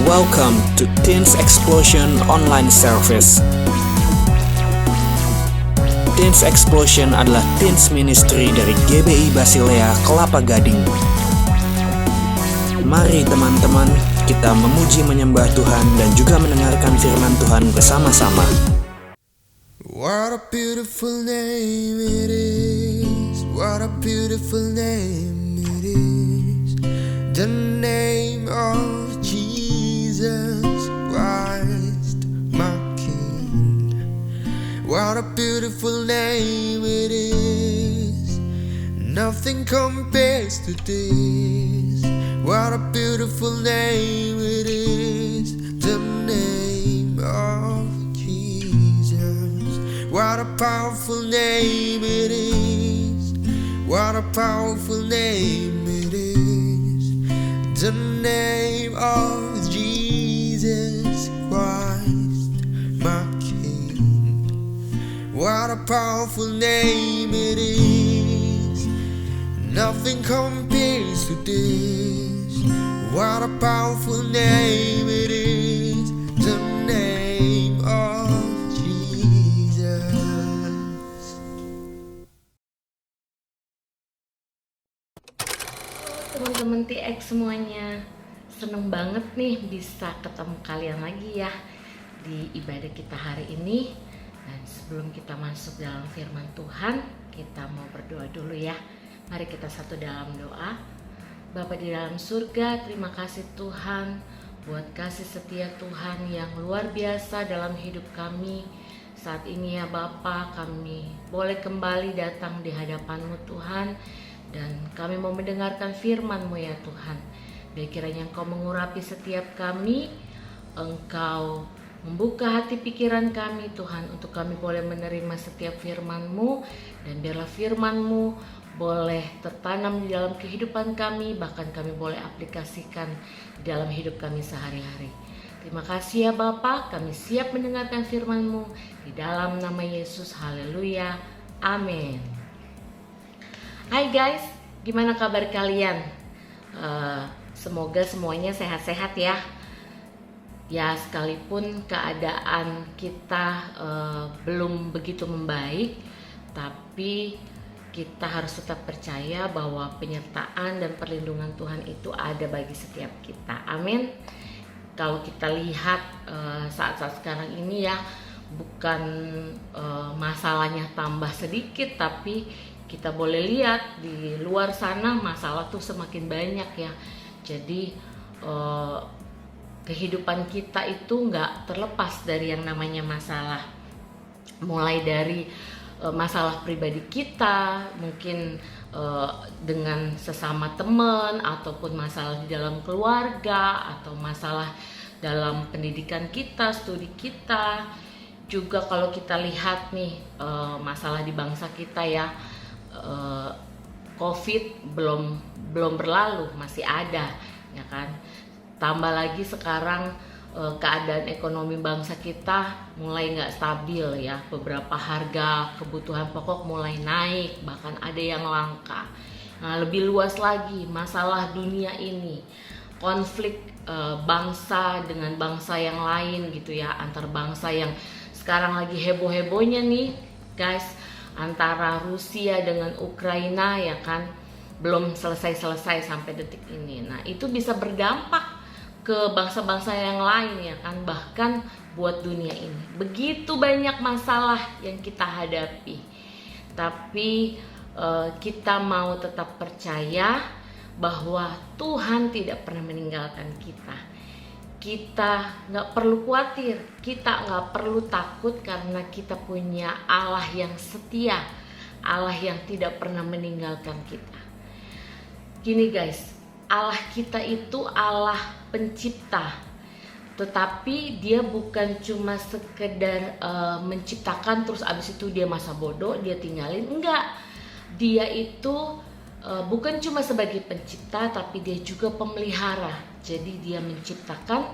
Welcome to Teens Explosion Online Service. Teens Explosion adalah teens ministry dari GBI Basilea Kelapa Gading. Mari teman-teman, kita memuji menyembah Tuhan dan juga mendengarkan firman Tuhan bersama-sama. What a beautiful name it is. What a beautiful name it is. The name of Jesus Christ, my King. What a beautiful name it is. Nothing compares to this. What a beautiful name it is. The name of Jesus. What a powerful name it is. What a powerful name it is. The name of Jesus Christ, my King. What a powerful name it is. Nothing compares to this. What a powerful name it is. The name of Jesus. Teman-teman TX semuanya, seneng banget nih bisa ketemu kalian lagi ya di ibadah kita hari ini. Dan sebelum kita masuk dalam firman Tuhan, kita mau berdoa dulu ya. Mari kita satu dalam doa. Bapa di dalam surga, terima kasih Tuhan buat kasih setia Tuhan yang luar biasa dalam hidup kami. Saat ini ya Bapa, kami boleh kembali datang di hadapan-Mu Tuhan. Dan kami mau mendengarkan firman-Mu ya Tuhan. Biar kiranya Engkau mengurapi setiap kami, Engkau membuka hati pikiran kami Tuhan, untuk kami boleh menerima setiap firman-Mu. Dan biarlah firman-Mu boleh tertanam di dalam kehidupan kami, bahkan kami boleh aplikasikan di dalam hidup kami sehari-hari. Terima kasih ya Bapa, kami siap mendengarkan firman-Mu di dalam nama Yesus. Haleluya, amin. Hai guys, gimana kabar kalian? Semoga semuanya sehat-sehat ya. Ya, sekalipun keadaan kita belum begitu membaik, tapi kita harus tetap percaya bahwa penyertaan dan perlindungan Tuhan itu ada bagi setiap kita. Amin. Kalau kita lihat saat-saat sekarang ini ya, bukan masalahnya tambah sedikit, tapi kita boleh lihat di luar sana masalah tuh semakin banyak ya. Jadi kehidupan kita itu nggak terlepas dari yang namanya masalah. Mulai dari masalah pribadi kita, mungkin dengan sesama teman, ataupun masalah di dalam keluarga, atau masalah dalam pendidikan kita, studi kita. Juga kalau kita lihat nih masalah di bangsa kita ya, COVID belum berlalu, masih ada ya kan. Tambah lagi sekarang keadaan ekonomi bangsa kita mulai nggak stabil ya. Beberapa harga kebutuhan pokok mulai naik, bahkan ada yang langka. Nah, lebih luas lagi masalah dunia ini, konflik bangsa dengan bangsa yang lain gitu ya, antar bangsa yang sekarang lagi heboh-hebohnya nih guys, antara Rusia dengan Ukraina ya kan, belum selesai sampai detik ini. Nah, itu bisa berdampak ke bangsa-bangsa yang lain ya kan, bahkan buat dunia ini. Begitu banyak masalah yang kita hadapi. Tapi kita mau tetap percaya bahwa Tuhan tidak pernah meninggalkan kita. Kita nggak perlu khawatir, kita nggak perlu takut, karena kita punya Allah yang setia, Allah yang tidak pernah meninggalkan kita. Gini guys, Allah kita itu Allah pencipta, tetapi Dia bukan cuma sekedar menciptakan terus abis itu Dia masa bodoh, Dia tinggalin. Enggak, Dia itu bukan cuma sebagai pencipta, tapi Dia juga pemelihara. Jadi Dia menciptakan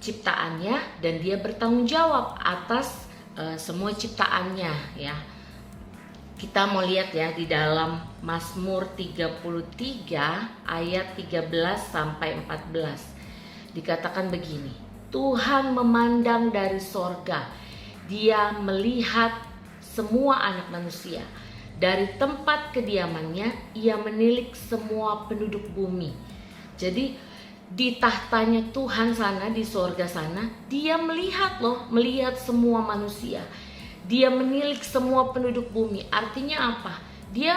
ciptaannya dan Dia bertanggung jawab atas semua ciptaannya ya. Kita mau lihat ya di dalam Mazmur 33 ayat 13 sampai 14. Dikatakan begini, Tuhan memandang dari sorga, Dia melihat semua anak manusia. Dari tempat kediamannya, Ia menilik semua penduduk bumi. Jadi di tahtanya Tuhan sana, di sorga sana, Dia melihat melihat semua manusia. Dia menilik semua penduduk bumi. Artinya apa? Dia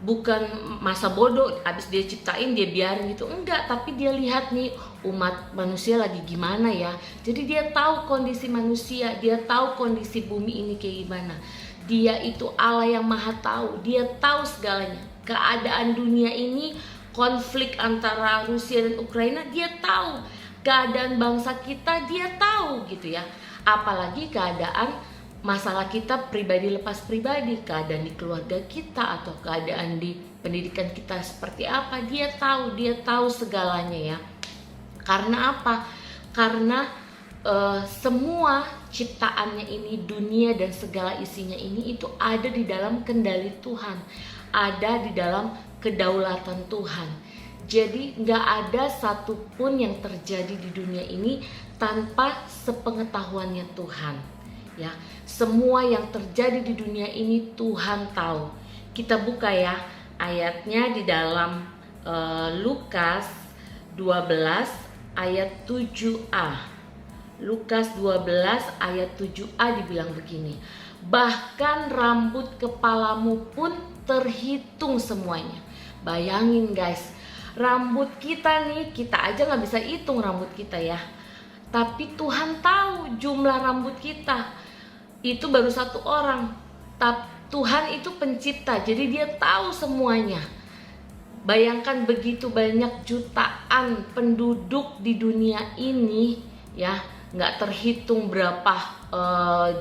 bukan masa bodoh, abis dia ciptain dia biarin gitu, enggak. Tapi dia lihat nih umat manusia lagi gimana ya. Jadi dia tahu kondisi manusia, dia tahu kondisi bumi ini kayak gimana. Dia itu Allah yang maha tahu, Dia tahu segalanya. Keadaan dunia ini, konflik antara Rusia dan Ukraina, Dia tahu. Keadaan bangsa kita, Dia tahu gitu ya. Apalagi keadaan masalah kita pribadi lepas pribadi, keadaan di keluarga kita atau keadaan di pendidikan kita seperti apa, Dia tahu segalanya ya. Karena apa? Karena semua ciptaannya ini, dunia dan segala isinya ini itu ada di dalam kendali Tuhan, ada di dalam kedaulatan Tuhan. Jadi nggak ada satupun yang terjadi di dunia ini tanpa sepengetahuannya Tuhan. Ya, semua yang terjadi di dunia ini Tuhan tahu. Kita buka ya ayatnya di dalam Lukas 12 ayat 7a. Lukas 12 ayat 7a dibilang begini, bahkan rambut kepalamu pun terhitung semuanya. Bayangin guys, rambut kita nih, kita aja gak bisa hitung rambut kita ya. Tapi Tuhan tahu jumlah rambut kita. Itu baru satu orang. Tuhan itu pencipta, jadi Dia tahu semuanya. Bayangkan begitu banyak jutaan penduduk di dunia ini ya, nggak terhitung berapa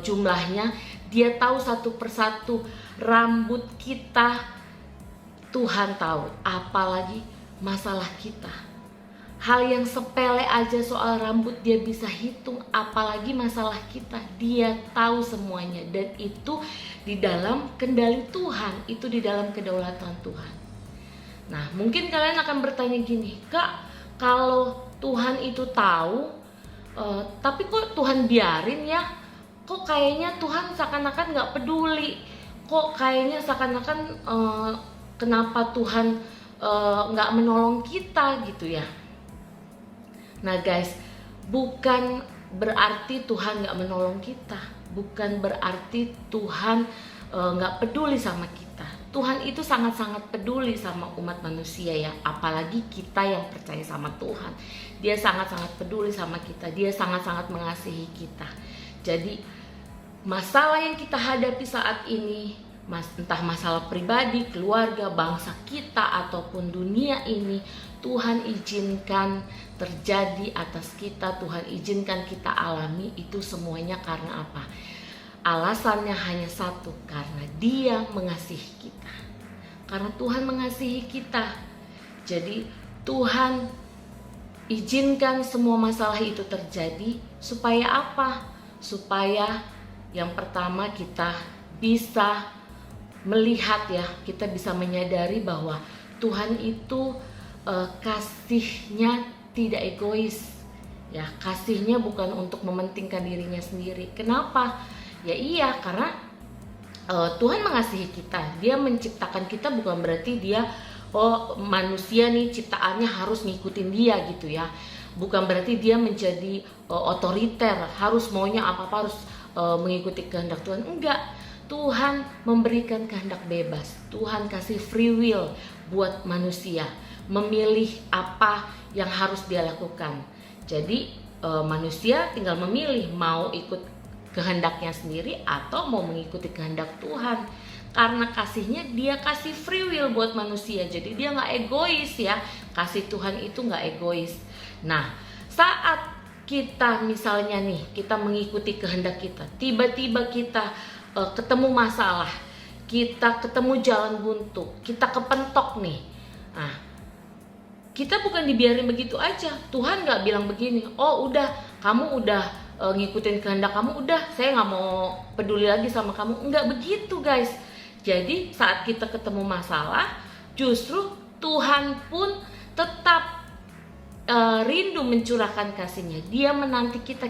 jumlahnya. Dia tahu satu persatu rambut kita. Tuhan tahu, apalagi masalah kita. Hal yang sepele aja soal rambut Dia bisa hitung, apalagi masalah kita. Dia tahu semuanya, dan itu di dalam kendali Tuhan, itu di dalam kedaulatan Tuhan. Nah, mungkin kalian akan bertanya gini, Kak, kalau Tuhan itu tahu, tapi kok Tuhan biarin ya? Kok kayaknya Tuhan seakan-akan gak peduli? Kok kayaknya seakan-akan kenapa Tuhan gak menolong kita gitu ya? Nah guys, bukan berarti Tuhan gak menolong kita. Bukan berarti Tuhan gak peduli sama kita. Tuhan itu sangat-sangat peduli sama umat manusia ya, apalagi kita yang percaya sama Tuhan. Dia sangat-sangat peduli sama kita, Dia sangat-sangat mengasihi kita. Jadi masalah yang kita hadapi saat ini, entah masalah pribadi, keluarga, bangsa kita ataupun dunia ini, Tuhan izinkan terjadi atas kita, Tuhan izinkan kita alami, itu semuanya karena apa? Alasannya hanya satu, karena Dia mengasihi kita. Karena Tuhan mengasihi kita. Jadi Tuhan izinkan semua masalah itu terjadi supaya apa? Supaya yang pertama kita bisa melihat ya, kita bisa menyadari bahwa Tuhan itu kasihnya tidak egois. Ya, kasihnya bukan untuk mementingkan dirinya sendiri. Kenapa? Ya iya, karena Tuhan mengasihi kita. Dia menciptakan kita bukan berarti Dia manusia nih ciptaannya harus ngikutin Dia gitu ya. Bukan berarti Dia menjadi otoriter, harus maunya apa-apa harus mengikuti kehendak Tuhan. Enggak. Tuhan memberikan kehendak bebas. Tuhan kasih free will buat manusia, memilih apa yang harus dia lakukan. Jadi manusia tinggal memilih mau ikut kehendaknya sendiri atau mau mengikuti kehendak Tuhan. Karena kasihnya, Dia kasih free will buat manusia. Jadi Dia gak egois ya. Kasih Tuhan itu gak egois. Nah, saat kita misalnya nih, kita mengikuti kehendak kita, tiba-tiba kita ketemu masalah, kita ketemu jalan buntu, kita kepentok nih. Nah, kita bukan dibiarin begitu aja. Tuhan gak bilang begini, oh udah, kamu udah ngikutin kehendak kamu, udah saya nggak mau peduli lagi sama kamu. Enggak begitu guys. Jadi saat kita ketemu masalah, justru Tuhan pun tetap rindu mencurahkan kasihnya. Dia menanti kita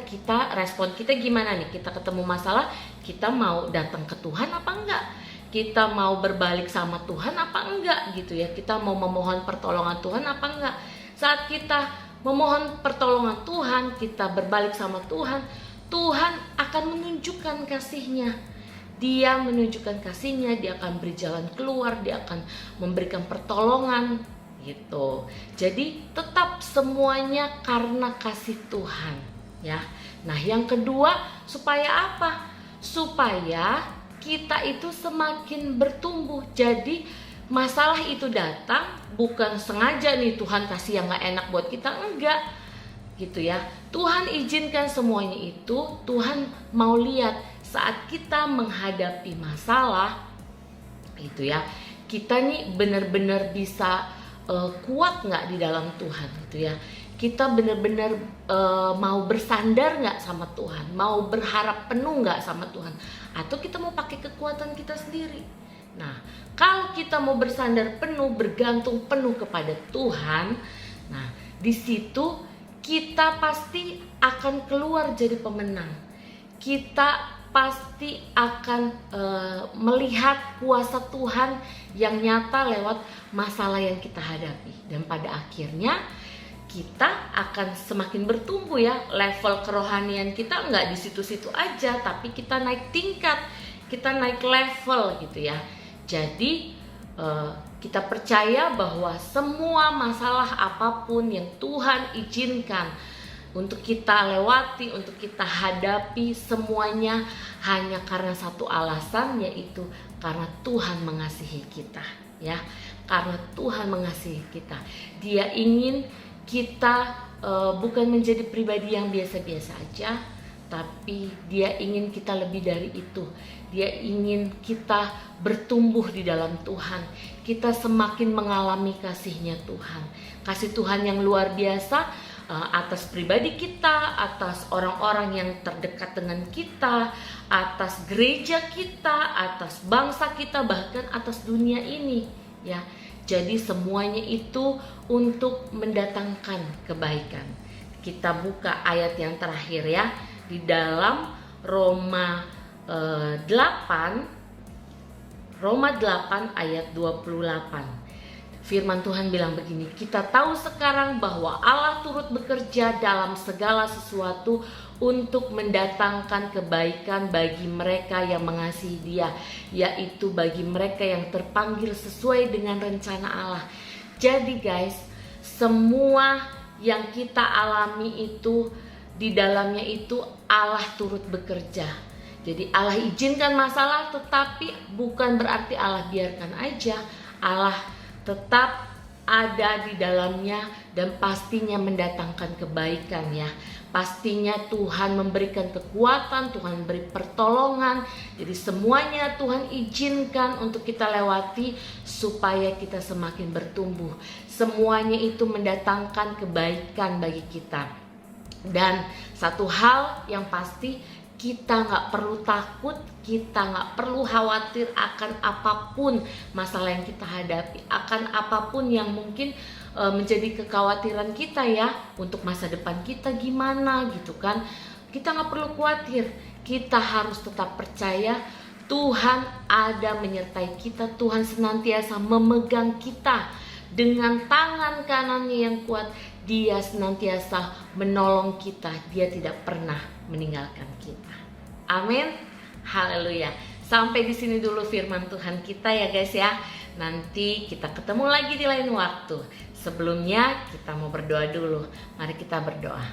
respon kita gimana nih? Kita ketemu masalah, kita mau datang ke Tuhan apa enggak? Kita mau berbalik sama Tuhan apa enggak gitu ya? Kita mau memohon pertolongan Tuhan apa enggak? Saat kita memohon pertolongan Tuhan, kita berbalik sama Tuhan, Tuhan akan menunjukkan kasihnya. Dia menunjukkan kasihnya, dia akan beri jalan keluar, dia akan memberikan pertolongan gitu. Jadi tetap semuanya karena kasih Tuhan ya. Nah, yang kedua, supaya apa? Supaya kita itu semakin bertumbuh. Jadi masalah itu datang bukan sengaja nih Tuhan kasih yang gak enak buat kita, enggak gitu ya. Tuhan izinkan semuanya itu, Tuhan mau lihat saat kita menghadapi masalah itu ya, kita nih benar-benar bisa kuat nggak di dalam Tuhan gitu ya. Kita benar-benar mau bersandar nggak sama Tuhan, mau berharap penuh nggak sama Tuhan, atau kita mau pakai kekuatan kita sendiri. Nah, kalau kita mau bersandar penuh, bergantung penuh kepada Tuhan, nah di situ kita pasti akan keluar jadi pemenang. Kita pasti akan melihat kuasa Tuhan yang nyata lewat masalah yang kita hadapi. Dan pada akhirnya kita akan semakin bertumbuh ya. Level kerohanian kita nggak di situ-situ aja, tapi kita naik tingkat, kita naik level gitu ya. Jadi kita percaya bahwa semua masalah apapun yang Tuhan izinkan untuk kita lewati, untuk kita hadapi, semuanya hanya karena satu alasan, yaitu karena Tuhan mengasihi kita ya. Karena Tuhan mengasihi kita, Dia ingin kita bukan menjadi pribadi yang biasa-biasa aja, tapi Dia ingin kita lebih dari itu. Dia ingin kita bertumbuh di dalam Tuhan, kita semakin mengalami kasih-Nya Tuhan, kasih Tuhan yang luar biasa atas pribadi kita, atas orang-orang yang terdekat dengan kita, atas gereja kita, atas bangsa kita, bahkan atas dunia ini ya. Jadi semuanya itu untuk mendatangkan kebaikan. Kita buka ayat yang terakhir ya, di dalam Roma 8 ayat 28. Firman Tuhan bilang begini, kita tahu sekarang bahwa Allah turut bekerja dalam segala sesuatu untuk mendatangkan kebaikan bagi mereka yang mengasihi Dia, yaitu bagi mereka yang terpanggil sesuai dengan rencana Allah. Jadi guys, semua yang kita alami itu, di dalamnya itu Allah turut bekerja. Jadi Allah izinkan masalah, tetapi bukan berarti Allah biarkan aja. Allah tetap ada di dalamnya dan pastinya mendatangkan kebaikan ya. Pastinya Tuhan memberikan kekuatan, Tuhan beri pertolongan. Jadi semuanya Tuhan izinkan untuk kita lewati supaya kita semakin bertumbuh. Semuanya itu mendatangkan kebaikan bagi kita. Dan satu hal yang pasti, kita gak perlu takut, kita gak perlu khawatir akan apapun masalah yang kita hadapi, akan apapun yang mungkin menjadi kekhawatiran kita ya, untuk masa depan kita gimana gitu kan. Kita gak perlu khawatir, kita harus tetap percaya Tuhan ada menyertai kita. Tuhan senantiasa memegang kita dengan tangan kanannya yang kuat. Dia senantiasa menolong kita, Dia tidak pernah meninggalkan kita. Amin, haleluya. Sampai di sini dulu firman Tuhan kita ya guys ya. Nanti kita ketemu lagi di lain waktu. Sebelumnya kita mau berdoa dulu. Mari kita berdoa.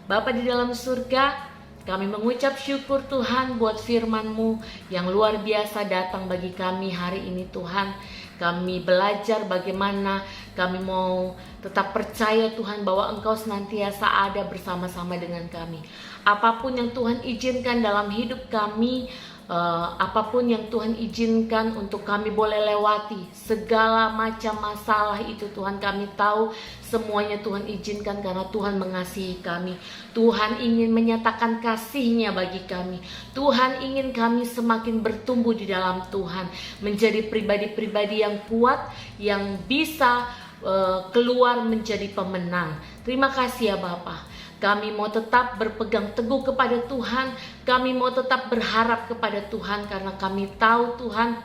Bapa di dalam surga, kami mengucap syukur Tuhan buat firman-Mu yang luar biasa datang bagi kami hari ini Tuhan. Kami belajar bagaimana kami mau tetap percaya Tuhan bahwa Engkau senantiasa ada bersama-sama dengan kami. Apapun yang Tuhan izinkan dalam hidup kami, apapun yang Tuhan izinkan untuk kami boleh lewati, segala macam masalah itu Tuhan, kami tahu semuanya Tuhan izinkan karena Tuhan mengasihi kami. Tuhan ingin menyatakan kasih-Nya bagi kami. Tuhan ingin kami semakin bertumbuh di dalam Tuhan, menjadi pribadi-pribadi yang kuat, yang bisa keluar menjadi pemenang. Terima kasih ya Bapa. Kami mau tetap berpegang teguh kepada Tuhan. Kami mau tetap berharap kepada Tuhan karena kami tahu Tuhan,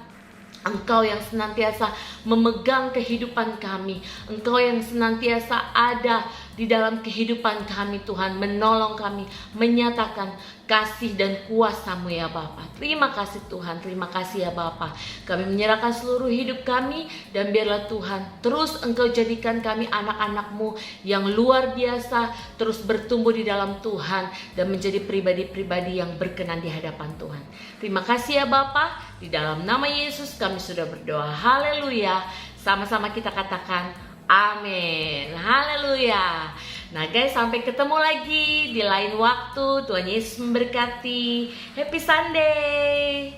Engkau yang senantiasa memegang kehidupan kami. Engkau yang senantiasa ada di dalam kehidupan kami Tuhan. Menolong kami, menyatakan kasih dan kuasa-Mu ya Bapa. Terima kasih Tuhan, terima kasih ya Bapa. Kami menyerahkan seluruh hidup kami. Dan biarlah Tuhan terus Engkau jadikan kami anak-anak-Mu yang luar biasa. Terus bertumbuh di dalam Tuhan. Dan menjadi pribadi-pribadi yang berkenan di hadapan Tuhan. Terima kasih ya Bapa. Di dalam nama Yesus kami sudah berdoa. Haleluya. Sama-sama kita katakan amin. Haleluya. Nah guys, sampai ketemu lagi di lain waktu. Tuhan Yesus memberkati. Happy Sunday.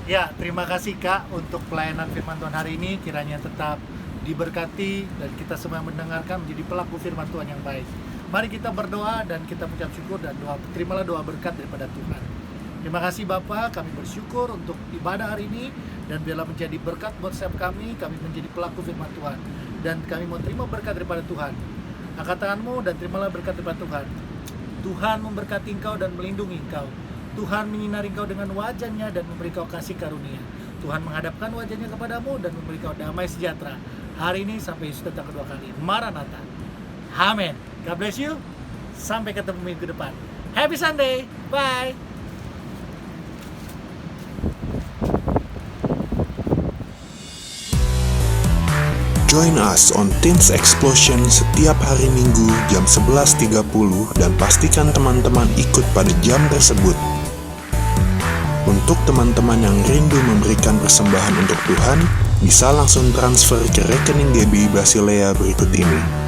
Ya, terima kasih Kak untuk pelayanan firman Tuhan hari ini. Kiranya tetap diberkati dan kita semua yang mendengarkan menjadi pelaku firman Tuhan yang baik. Mari kita berdoa dan kita mengucap syukur dan terimalah doa berkat daripada Tuhan. Terima kasih Bapa, kami bersyukur untuk ibadah hari ini dan biarlah menjadi berkat buat setiap kami menjadi pelaku firman Tuhan. Dan kami mau terima berkat daripada Tuhan. Angkat tanganmu dan terimalah berkat daripada Tuhan. Tuhan memberkati engkau dan melindungi engkau. Tuhan menyinari engkau dengan wajah-Nya dan memberi kau kasih karunia. Tuhan menghadapkan wajah-Nya kepadamu dan memberi kau damai sejahtera. Hari ini sampai Yesus datang kedua kali. Maranatha. Amen. God bless you. Sampai ketemu minggu depan. Happy Sunday. Bye. Join us on Teens Explosion setiap hari Minggu jam 11.30 dan pastikan teman-teman ikut pada jam tersebut. Untuk teman-teman yang rindu memberikan persembahan untuk Tuhan, bisa langsung transfer ke rekening GBI Basilea berikut ini.